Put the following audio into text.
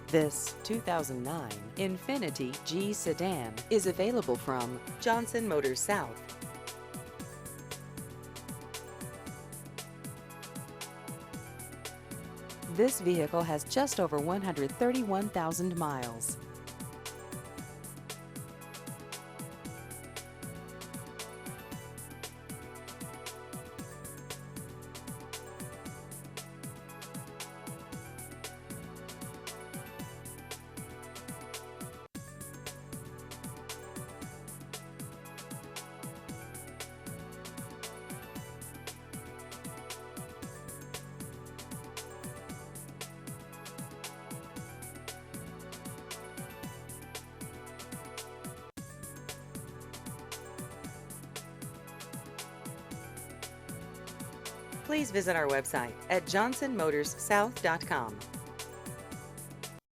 This 2009 Infiniti G Sedan is available from Johnson Motors South. This vehicle has just over 131,000 miles. Please visit our website at johnsonmotorssouth.com.